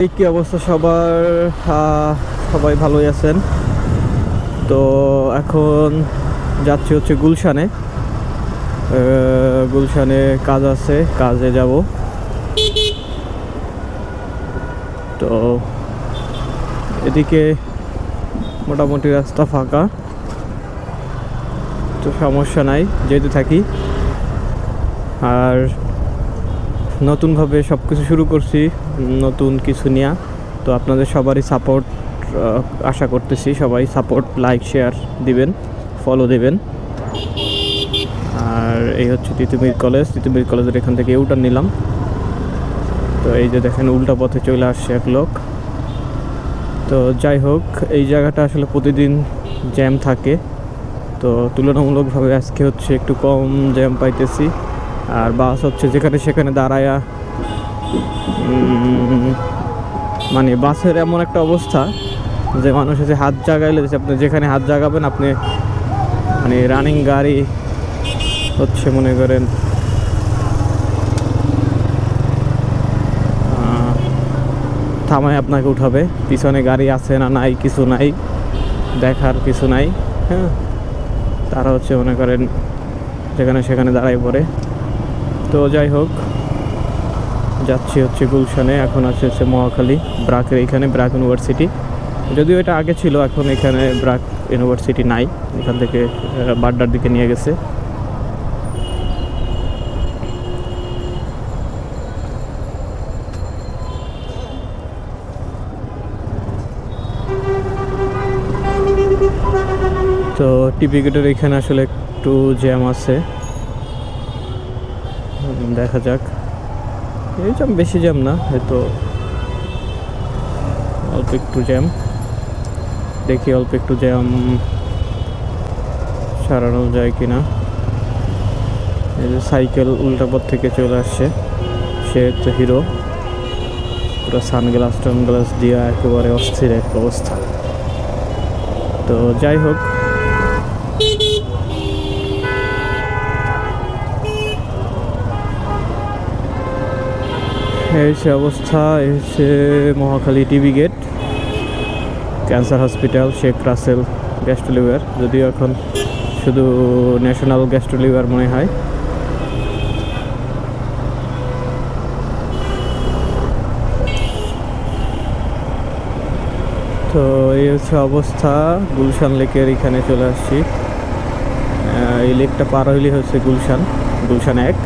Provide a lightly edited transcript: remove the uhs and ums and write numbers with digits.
এই কি অবস্থা সবার? সবাই ভালোই আছেন? তো এখন যাচ্ছি হচ্ছে গুলশানে। গুলশানে কাজ আছে, কাজে যাব। তো এদিকে মোটামুটি রাস্তা ফাঁকা, তো সমস্যা নাই, যেতে থাকি। আর নতুনভাবে সব কিছু শুরু করছি, নতুন কিছু নিয়ে। তো আপনাদের সবারই সাপোর্ট আশা করতেছি। সবাই সাপোর্ট, লাইক, শেয়ার দিবেন, ফলো দেবেন। আর এই হচ্ছে তিতুমির কলেজের এখান থেকে ইউটার্ন নিলাম। তো এই যে দেখেন, উল্টা পথে চলে আসছে এক লোক। তো যাই হোক, এই জায়গাটা আসলে প্রতিদিন জ্যাম থাকে। তো তুলনামূলকভাবে আজকে হচ্ছে একটু কম জ্যাম পাইতেছি। আর বাস হচ্ছে যেখানে সেখানে দাঁড়ায়া, মানে বাসের এমন একটা অবস্থা যে মানুষ এসে হাত জাগাইলে, আপনি যেখানে হাত জাগাবেন আপনি, মানে রানিং গাড়ি হচ্ছে মনে করেন থামায় আপনাকে উঠাবে। পিছনে গাড়ি আছে না নাই কিছু নাই, দেখার কিছু নাই। হ্যাঁ, তারা হচ্ছে মনে করেন যেখানে সেখানে দাঁড়াই পড়ে। তো যাই হোক, যাচ্ছি হচ্ছে গুলশানে। এখন আছে হচ্ছে মহাখালী, ব্রাকের এইখানে, ব্রাক ইউনিভার্সিটি। যদিও এটা আগে ছিল, এখন এখানে ব্রাক ইউনিভার্সিটি নাই, এখান থেকে বাড্ডার দিকে নিয়ে গেছে। তো টিপি গেটের এখানে আসলে একটু জ্যাম আছে, দেখা যাক। এই জ্যাম, বেশি জ্যাম না, হয়তো অল্প একটু জ্যাম। দেখি অল্প একটু জ্যাম সারানো যায় কিনা। এই যে সাইকেল উল্টা পথ থেকে চলে আসছে, সে তো হিরো, পুরো সানগ্লাস টানগ্লাস দিয়ে একেবারে অস্থির এক অবস্থা। তো যাই হোক, এই হচ্ছে অবস্থা। এই হচ্ছে Mohakhali TB gate, cancer hospital, Sheikh Russel gastro liver. যদিও এখন শুধু ন্যাশনাল গ্যাস্ট্রোলিভার মনে হয়। তো এই হচ্ছে অবস্থা। গুলশান লেকের এখানে চলে আসছি। এই লেকটা পার হইলে হচ্ছে গুলশান, গুলশান 1।